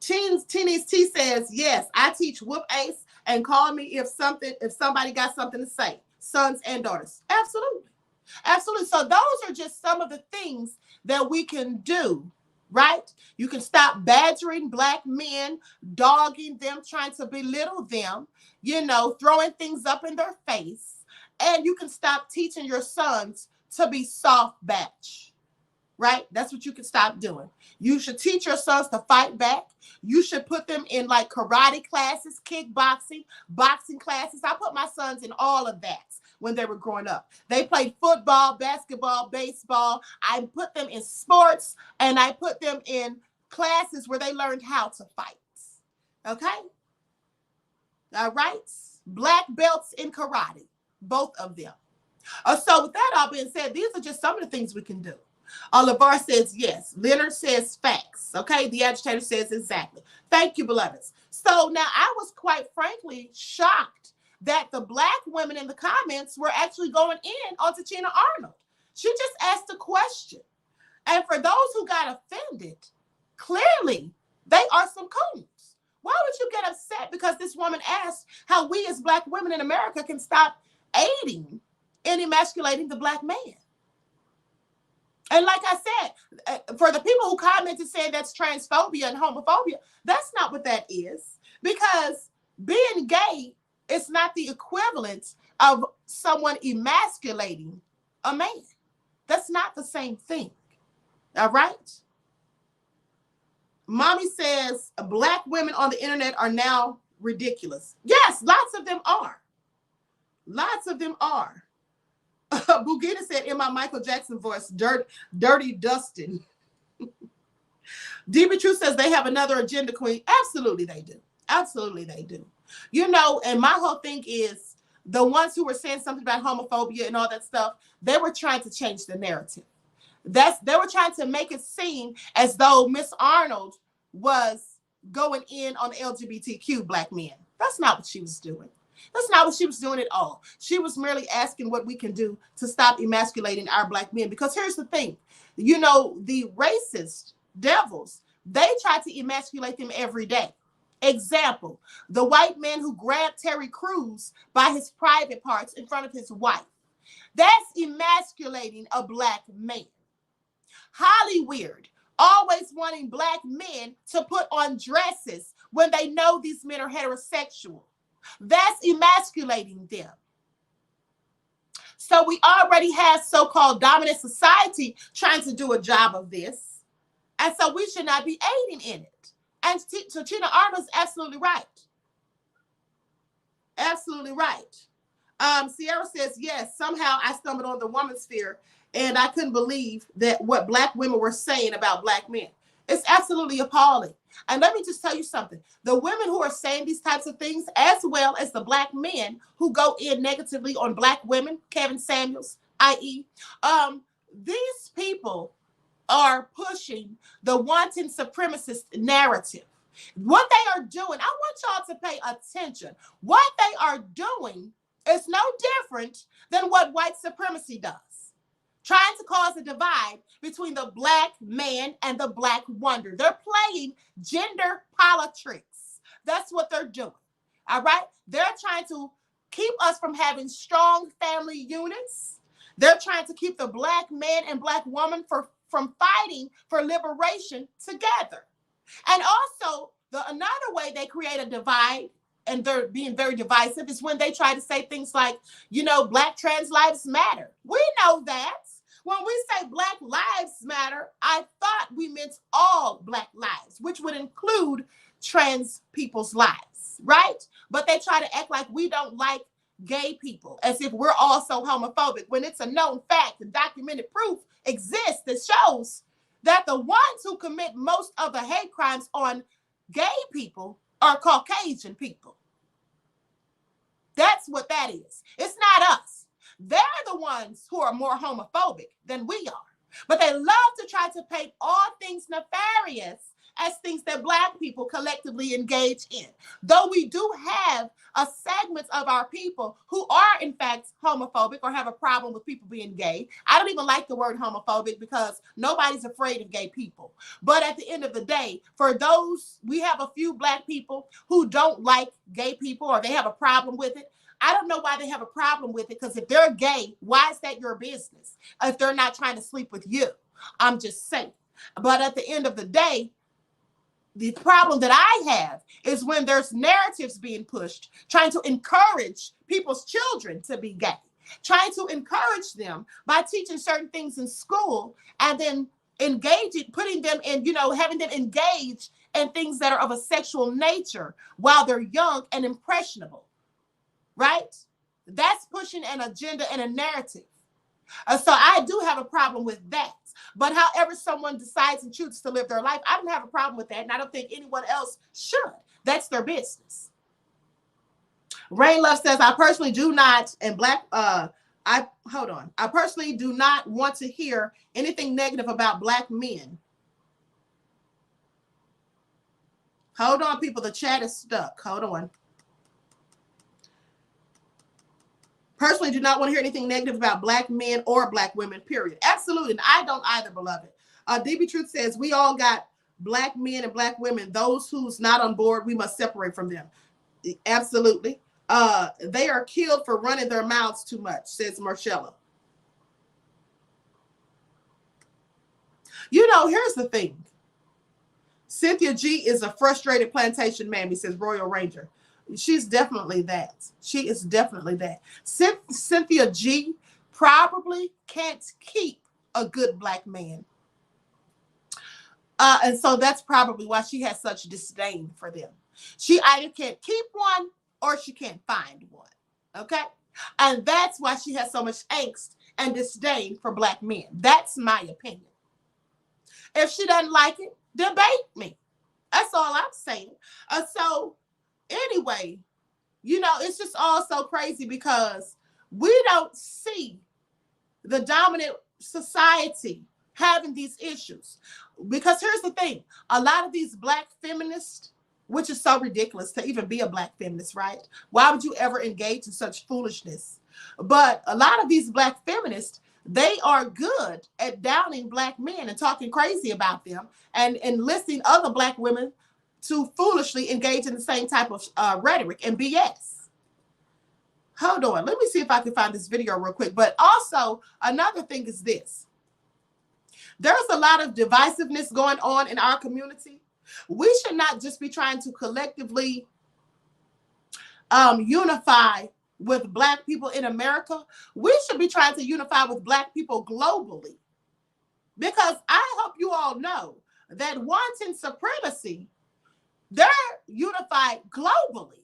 A: Teeny's T says, yes, I teach whoop ace and call me if somebody got something to say, sons and daughters. Absolutely. Absolutely. So those are just some of the things that we can do, right? You can stop badgering black men, dogging them, trying to belittle them, throwing things up in their face. And you can stop teaching your sons to be soft batch, right? That's what you can stop doing. You should teach your sons to fight back. You should put them in like karate classes, kickboxing, boxing classes. I put my sons in all of that when they were growing up. They played football, basketball, baseball. I put them in sports, and I put them in classes where they learned how to fight. Okay? All right? Black belts in karate, both of them. So with that all being said, these are just some of the things we can do. LeVar says yes. Leonard says facts. Okay, the agitator says exactly. Thank you, beloveds. So now I was quite frankly shocked that the black women in the comments were actually going in on Tichina Arnold. She just asked a question. And for those who got offended, clearly they are some coons. Why would you get upset because this woman asked how we as black women in America can stop aiding in emasculating the black man? And like I said, for the people who commented saying that's transphobia and homophobia, that's not what that is. Because being gay is not the equivalent of someone emasculating a man. That's not the same thing. All right? Mommy says black women on the internet are now ridiculous. Yes, lots of them are. Lots of them are. Bugita said in my Michael Jackson voice, dirty Dustin. DB True says they have another agenda, Queen. Absolutely they do. Absolutely they do. You know, and my whole thing is the ones who were saying something about homophobia and all that stuff, they were trying to change the narrative. They were trying to make it seem as though Miss Arnold was going in on LGBTQ black men. That's not what she was doing. That's not what she was doing at all. She was merely asking what we can do to stop emasculating our black men. Because here's the thing, you know, the racist devils, they try to emasculate them every day. Example, the white man who grabbed Terry Crews by his private parts in front of his wife. That's emasculating a black man. Holly Weird, always wanting black men to put on dresses when they know these men are heterosexual. That's emasculating them. So we already have so-called dominant society trying to do a job of this. And so we should not be aiding in it. And Tichina Arnold is absolutely right. Absolutely right. Sierra says, yes, somehow I stumbled on the woman sphere and I couldn't believe that what black women were saying about black men. It's absolutely appalling. And let me just tell you something. The women who are saying these types of things, as well as the black men who go in negatively on black women, Kevin Samuels, i.e., these people are pushing the wanton supremacist narrative. What they are doing, I want y'all to pay attention. What they are doing is no different than what white supremacy does. Trying to cause a divide between the black man and the black wonder. They're playing gender politics. That's what they're doing. All right? They're trying to keep us from having strong family units. They're trying to keep the black man and black woman from fighting for liberation together. And also, another way they create a divide, and they're being very divisive, is when they try to say things like, you know, black trans lives matter. We know that. When we say black lives matter, I thought we meant all black lives, which would include trans people's lives, right? But they try to act like we don't like gay people, as if we're also homophobic, when it's a known fact and documented proof exists that shows that the ones who commit most of the hate crimes on gay people are Caucasian people. That's what that is. It's not us. They're the ones who are more homophobic than we are. But they love to try to paint all things nefarious as things that black people collectively engage in. Though we do have a segment of our people who are in fact homophobic or have a problem with people being gay. I don't even like the word homophobic because nobody's afraid of gay people. But at the end of the day, for those, we have a few black people who don't like gay people or they have a problem with it. I don't know why they have a problem with it, because if they're gay, why is that your business? If they're not trying to sleep with you, I'm just saying. But at the end of the day, the problem that I have is when there's narratives being pushed, trying to encourage people's children to be gay, trying to encourage them by teaching certain things in school and then engaging, putting them in, you know, having them engage in things that are of a sexual nature while they're young and impressionable. Right? That's pushing an agenda and a narrative. So I do have a problem with that. choice. But however someone decides and chooses to live their life, I don't have a problem with that, and I don't think anyone else should. That's their business. Rain Love says, I personally do not, and I personally do not want to hear anything negative about black men. Hold on, people. The chat is stuck. Hold on. Personally, do not want to hear anything negative about black men or black women, period. Absolutely. And I don't either, beloved. DB Truth says, we all got black men and black women. Those who's not on board, we must separate from them. Absolutely. They are killed for running their mouths too much, says Marcella. You know, here's the thing. Cynthia G is a frustrated plantation mammy, says Royal Ranger. She's definitely that. She is definitely that. Cynthia G probably can't keep a good black man. And so that's probably why she has such disdain for them. She either can't keep one or she can't find one. Okay? And that's why she has so much angst and disdain for black men. That's my opinion. If she doesn't like it, debate me. That's all I'm saying. So anyway, you know, it's just all so crazy because we don't see the dominant society having these issues. Because here's the thing, a lot of these black feminists, which is so ridiculous to even be a black feminist, right? Why would you ever engage in such foolishness? But a lot of these black feminists, they are good at downing black men and talking crazy about them and enlisting other black women to foolishly engage in the same type of rhetoric and BS. Hold on. Let me see if I can find this video real quick. But also, another thing is this. There's a lot of divisiveness going on in our community. We should not just be trying to collectively unify with black people in America. We should be trying to unify with black people globally. Because I hope you all know that wanton supremacy, they're unified globally,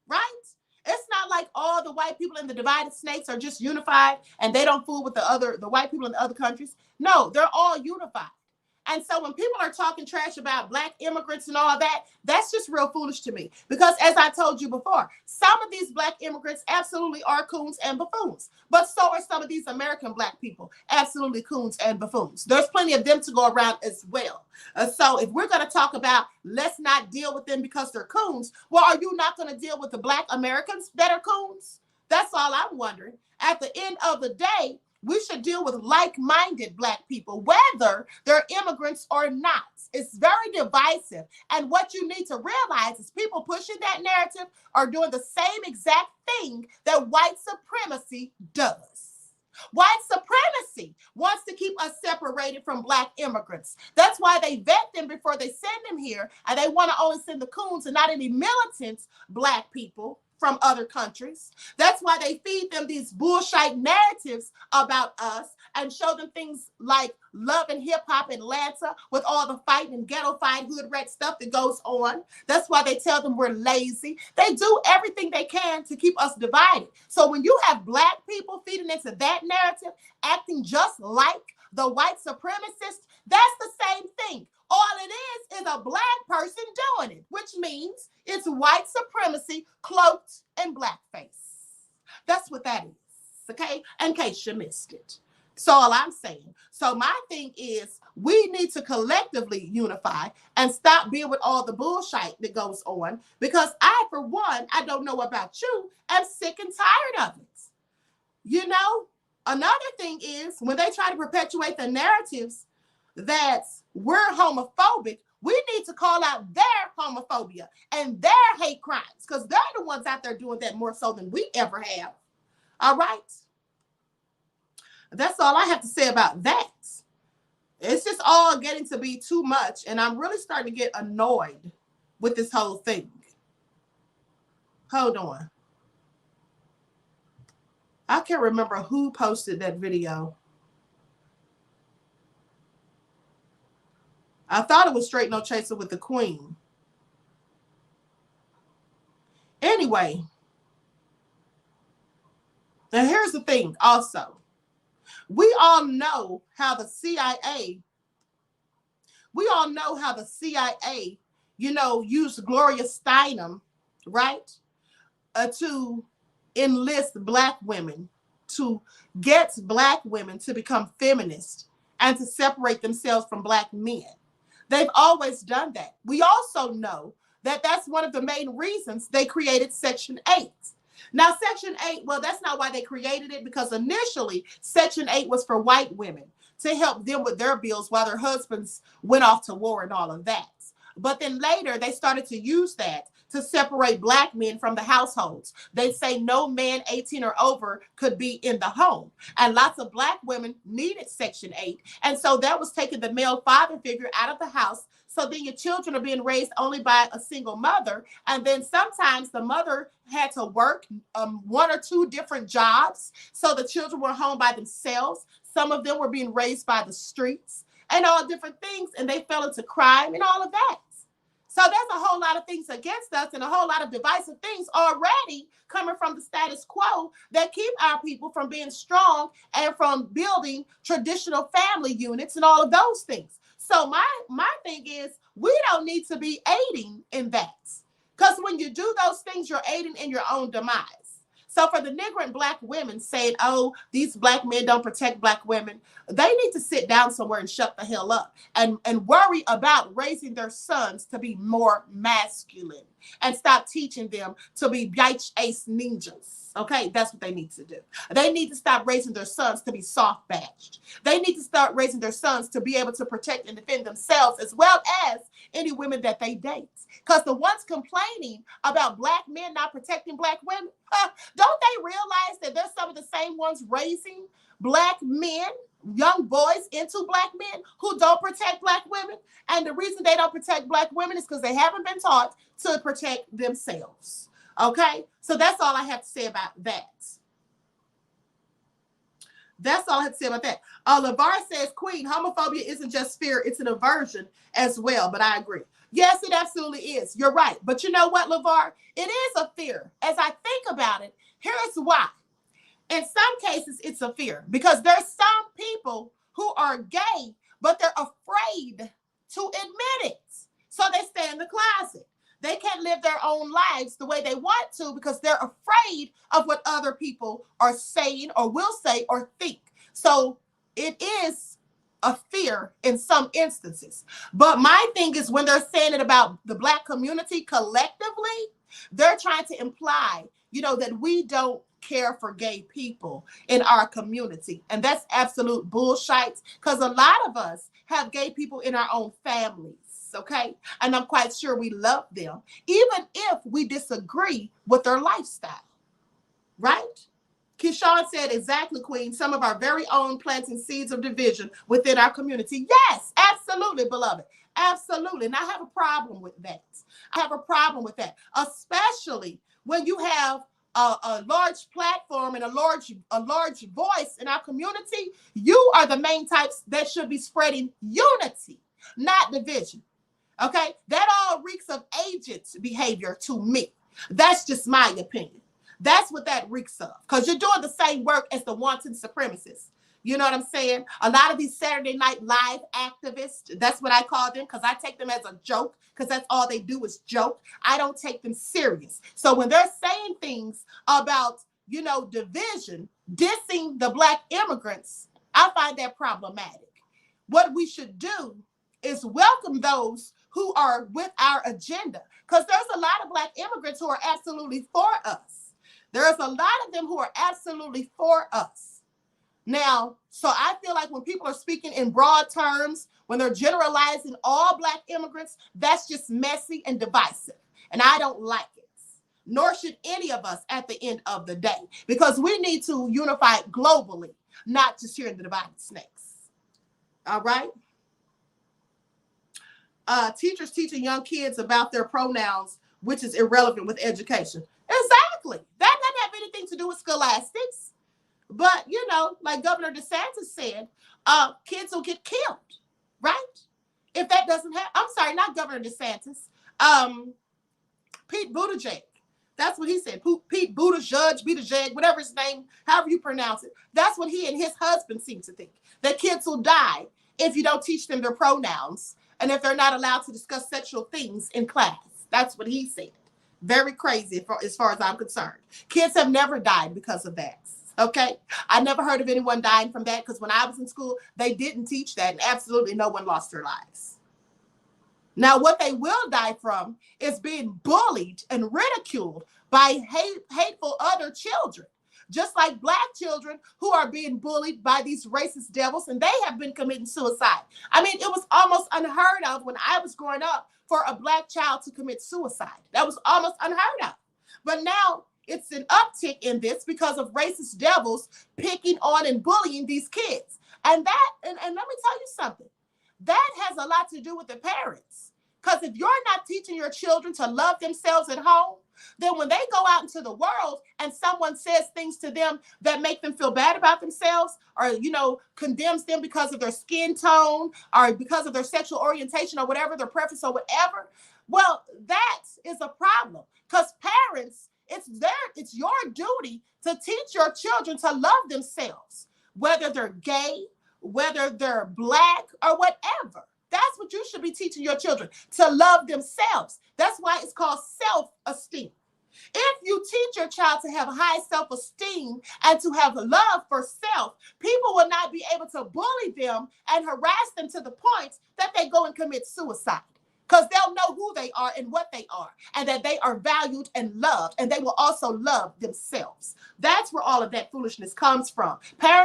A: right? It's not like all the white people in the divided states are just unified and they don't fool with the white people in the other countries. No, they're all unified. And so when people are talking trash about black immigrants and all that, that's just real foolish to me. Because as I told you before, some of these black immigrants absolutely are coons and buffoons. But so are some of these American black people, absolutely coons and buffoons. There's plenty of them to go around as well. So if we're going to talk about let's not deal with them because they're coons, well, are you not going to deal with the black Americans that are coons? That's all I'm wondering. At the end of the day, we should deal with like-minded black people, whether they're immigrants or not. It's very divisive. And what you need to realize is people pushing that narrative are doing the same exact thing that white supremacy does. White supremacy wants to keep us separated from black immigrants. That's why they vet them before they send them here. And they want to only send the coons and not any militant black people from other countries. That's why they feed them these bullshit narratives about us and show them things like Love and Hip Hop Atlanta with all the fighting and ghetto fight, hood rat stuff that goes on. That's why they tell them we're lazy. They do everything they can to keep us divided. So when you have black people feeding into that narrative, acting just like the white supremacists, that's the same thing. All it is a black person doing it, which means it's white supremacy cloaked in blackface. That's what that is, okay? In case you missed it. So all I'm saying. So my thing is we need to collectively unify and stop being with all the bullshit that goes on because I, for one, I don't know about you, I'm sick and tired of it. You know, another thing is when they try to perpetuate the narratives that we're homophobic, we need to call out their homophobia and their hate crimes because they're the ones out there doing that more so than we ever have. All right? That's all I have to say about that. It's just all getting to be too much, and I'm really starting to get annoyed with this whole thing. Hold on. I can't remember who posted that video. I thought it was Straight No Chaser with the Queen. Anyway, and here's the thing also. We all know how the CIA, used Gloria Steinem, right, to enlist Black women, to get Black women to become feminists and to separate themselves from Black men. They've always done that. We also know that that's one of the main reasons they created Section 8. Now, Section 8, well, that's not why they created it, because initially Section 8 was for white women to help them with their bills while their husbands went off to war and all of that. But then later they started to use that to separate Black men from the households. They say no man 18 or over could be in the home. And lots of Black women needed Section 8. And so that was taking the male father figure out of the house. So then your children are being raised only by a single mother. And then sometimes the mother had to work 1 or 2 different jobs. So the children were home by themselves. Some of them were being raised by the streets and all different things. And they fell into crime and all of that. So there's a whole lot of things against us and a whole lot of divisive things already coming from the status quo that keep our people from being strong and from building traditional family units and all of those things. So my thing is, we don't need to be aiding in that, because when you do those things, you're aiding in your own demise. So for the niggering Black women saying, oh, these Black men don't protect Black women, they need to sit down somewhere and shut the hell up and worry about raising their sons to be more masculine and stop teaching them to be bitch ace ninjas. Okay, that's what they need to do. They need to stop raising their sons to be soft badged. They need to start raising their sons to be able to protect and defend themselves as well as any women that they date. Because the ones complaining about Black men not protecting Black women, don't they realize that they're some of the same ones raising Black men, young boys into Black men who don't protect Black women? And the reason they don't protect Black women is because they haven't been taught to protect themselves. Okay, so that's all I have to say about that. That's all I have to say about that. LeVar says, Queen, homophobia isn't just fear, it's an aversion as well. But I agree. Yes, it absolutely is. You're right. But you know what, LeVar? It is a fear. As I think about it, here's why. In some cases, it's a fear because there's some people who are gay, but they're afraid to admit it. So they stay in the closet. They can't live their own lives the way they want to because they're afraid of what other people are saying or will say or think. So it is a fear in some instances. But my thing is when they're saying it about the Black community collectively, they're trying to imply, that we don't care for gay people in our community. And that's absolute bullshit because a lot of us have gay people in our own families. Okay. And I'm quite sure we love them, even if we disagree with their lifestyle. Right? Keyshawn said, exactly, Queen. Some of our very own planting seeds of division within our community. Yes, absolutely, beloved. Absolutely. And I have a problem with that. I have a problem with that, especially when you have a large platform and a large voice in our community. You are the main types that should be spreading unity, not division. Okay, that all reeks of agent behavior to me. That's just my opinion. That's what that reeks of, because you're doing the same work as the wanton supremacists. You know what I'm saying? A lot of these Saturday Night Live activists, that's what I call them, because I take them as a joke, because that's all they do is joke. I don't take them serious. So when they're saying things about, division, dissing the Black immigrants, I find that problematic. What we should do is welcome those who are with our agenda, because there's a lot of Black immigrants who are absolutely for us. There's a lot of them who are absolutely for us. Now, so I feel like when people are speaking in broad terms, when they're generalizing all Black immigrants, that's just messy and divisive. And I don't like it. Nor should any of us at the end of the day, because we need to unify globally, not just here in the divided snakes. All right? Teachers teaching young kids about their pronouns, which is irrelevant with education. Exactly. That doesn't have anything to do with scholastics. But, like Governor DeSantis said, kids will get killed, right? If that doesn't happen. I'm sorry, not Governor DeSantis. Pete Buttigieg. That's what he said. Pete Buttigieg, whatever his name, however you pronounce it. That's what he and his husband seem to think. That kids will die if you don't teach them their pronouns and if they're not allowed to discuss sexual things in class. That's what he said. Very crazy as far as I'm concerned. Kids have never died because of that. Okay? I never heard of anyone dying from that because when I was in school, they didn't teach that and absolutely no one lost their lives. Now, what they will die from is being bullied and ridiculed by hateful other children, just like Black children who are being bullied by these racist devils, and they have been committing suicide. I mean, it was almost unheard of when I was growing up for a Black child to commit suicide. That was almost unheard of. But now it's an uptick in this because of racist devils picking on and bullying these kids. And let me tell you something. That has a lot to do with the parents. Because if you're not teaching your children to love themselves at home, then when they go out into the world and someone says things to them that make them feel bad about themselves or, condemns them because of their skin tone or because of their sexual orientation or whatever, their preference or whatever, well, that is a problem. Because parents, it's your duty to teach your children to love themselves, whether they're gay, whether they're Black or whatever. That's what you should be teaching your children, to love themselves. That's why it's called self-esteem. If you teach your child to have high self-esteem and to have love for self, people will not be able to bully them and harass them to the point that they go and commit suicide. Because they'll know who they are and what they are, and that they are valued and loved, and they will also love themselves. That's where all of that foolishness comes from.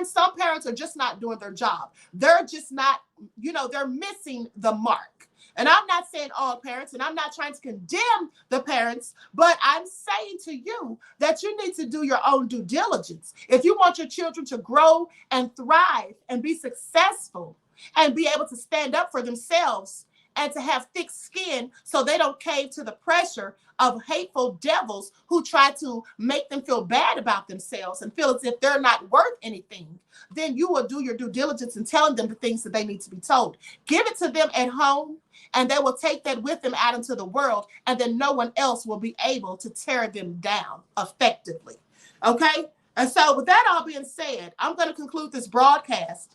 A: Some parents are just not doing their job. They're just not, they're missing the mark. And I'm not saying all parents, and I'm not trying to condemn the parents, but I'm saying to you that you need to do your own due diligence. If you want your children to grow and thrive and be successful and be able to stand up for themselves, and to have thick skin so they don't cave to the pressure of hateful devils who try to make them feel bad about themselves and feel as if they're not worth anything, then you will do your due diligence in telling them the things that they need to be told. Give it to them at home, and they will take that with them out into the world, and then no one else will be able to tear them down effectively. Okay? And so with that all being said, I'm going to conclude this broadcast.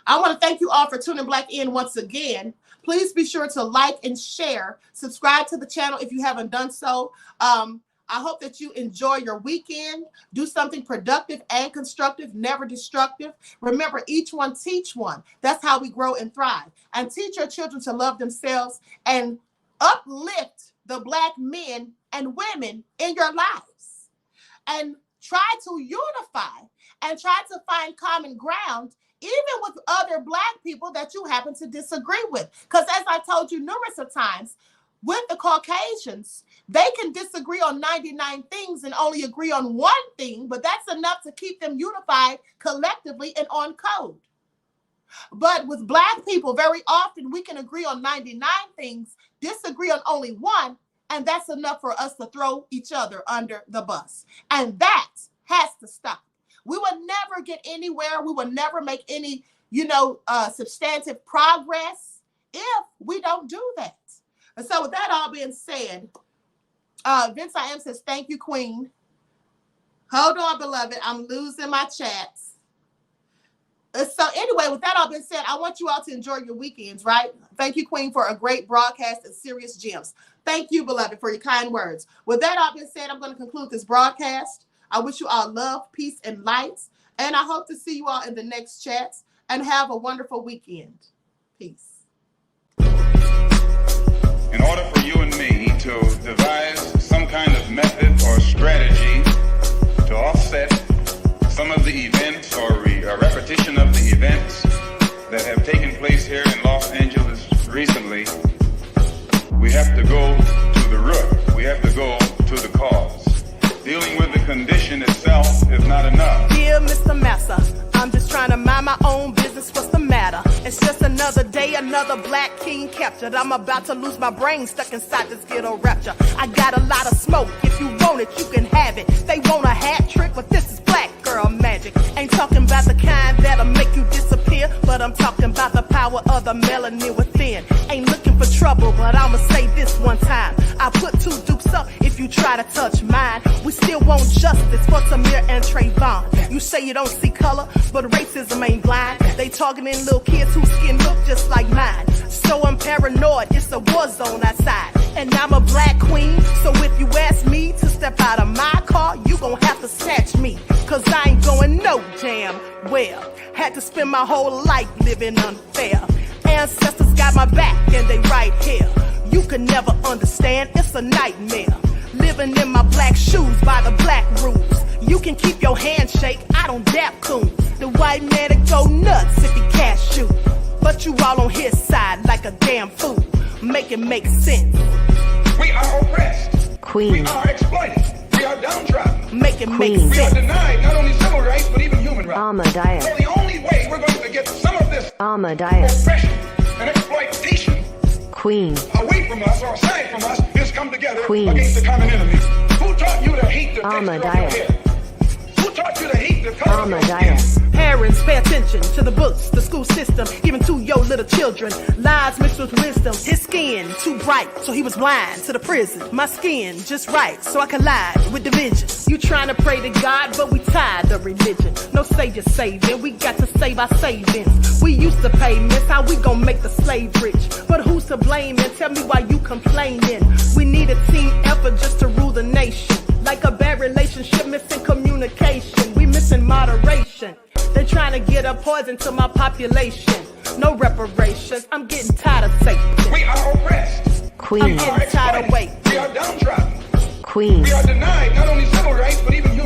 A: I want to thank you all for tuning back in once again. Please be sure to like and share. Subscribe to the channel if you haven't done so. I hope that you enjoy your weekend. Do something productive and constructive, never destructive. Remember, each one teach one. That's how we grow and thrive. And teach your children to love themselves and uplift the Black men and women in your lives. And try to unify and try to find common ground even with other Black people that you happen to disagree with. Because as I told you numerous of times, with the Caucasians, they can disagree on 99 things and only agree on one thing, but that's enough to keep them unified collectively and on code. But with Black people, very often we can agree on 99 things, disagree on only one, and that's enough for us to throw each other under the bus. And that has to stop. We will never get anywhere. We will never make any, substantive progress if we don't do that. And so with that all being said, Vince I Am says, thank you, Queen. Hold on, beloved. I'm losing my chats. So anyway, with that all being said, I want you all to enjoy your weekends, right? Thank you, Queen, for a great broadcast and serious gems. Thank you, beloved, for your kind words. With that all being said, I'm going to conclude this broadcast. I wish you all love, peace, and light. And I hope to see you all in the next chats. And have a wonderful weekend. Peace.
N: In order for you and me to devise some kind of method or strategy to offset some of the events or a repetition of the events that have taken place here in Los Angeles recently, we have to go to the root. We have to go to the cause. Dealing with the condition itself is not enough.
O: Dear Mr. Massa, I'm just trying to mind my own business. What's the matter? It's just another day, another Black king captured. I'm about to lose my brain stuck inside this ghetto rapture. I got a lot of smoke. If you want it, you can have it. They want a hat trick, but this is Black girl magic. Ain't talking about the kind that'll make you disappear, but I'm talking about the power of the melanin within. Ain't looking for trouble, but I'ma say this one time. I put 2 dukes up if you try to touch mine. We still want justice for Samir and Trayvon. You say you don't see color, but racism ain't blind. They targeting little kids whose skin look just like mine. So I'm paranoid, it's a war zone outside. And I'm a black queen, so if you ask me to step out of my car, you gon' have to snatch me. Cause I ain't going no damn well. Had to spend my whole life living unfair. Ancestors got my back and they right here. You can never understand, it's a nightmare. Living in my black shoes by the black rules. You can keep your handshake, I don't dap coons. The white man to go nuts if he cash you. But you all on his side like a damn fool. Make it make sense.
N: We are oppressed.
B: Queen.
N: We are exploited. We are downtrodden.
O: Make it make
N: We are
O: sense.
N: denied not only civil rights, but even human rights.
B: Ahmadiyyah.
N: So the only way we're going to get some of this
B: Ahmadiyyah.
N: oppression and exploitation
B: Queen.
N: away from us or aside from us is come together
B: Queen.
N: against the common enemy. Who taught you to hate the texture of your
B: Ahmadiyyah.
N: hair? Who taught you to hate the color of your skin?
B: Ahmadiyyah.
O: Parents, pay attention to the books, the school system, even to your little children. Lies mixed with wisdom. His skin too bright, so he was blind to the prison. My skin just right, so I collide with division. You trying to pray to God, but we tired of religion. No savior saving, we got to save our savings. We used to pay miss, how we gon' make the slave rich? But who's to blame, and tell me why you complaining? We need a team effort just to rule the nation. Like a bad relationship, missing communication. We missing moderation. They're trying to get a poison to my population. No reparations. I'm getting tired of Satan.
N: We are oppressed.
B: Queen.
O: I'm getting tired of waiting.
N: We are downtrodden.
B: Queen.
N: We are denied not only civil rights, but even human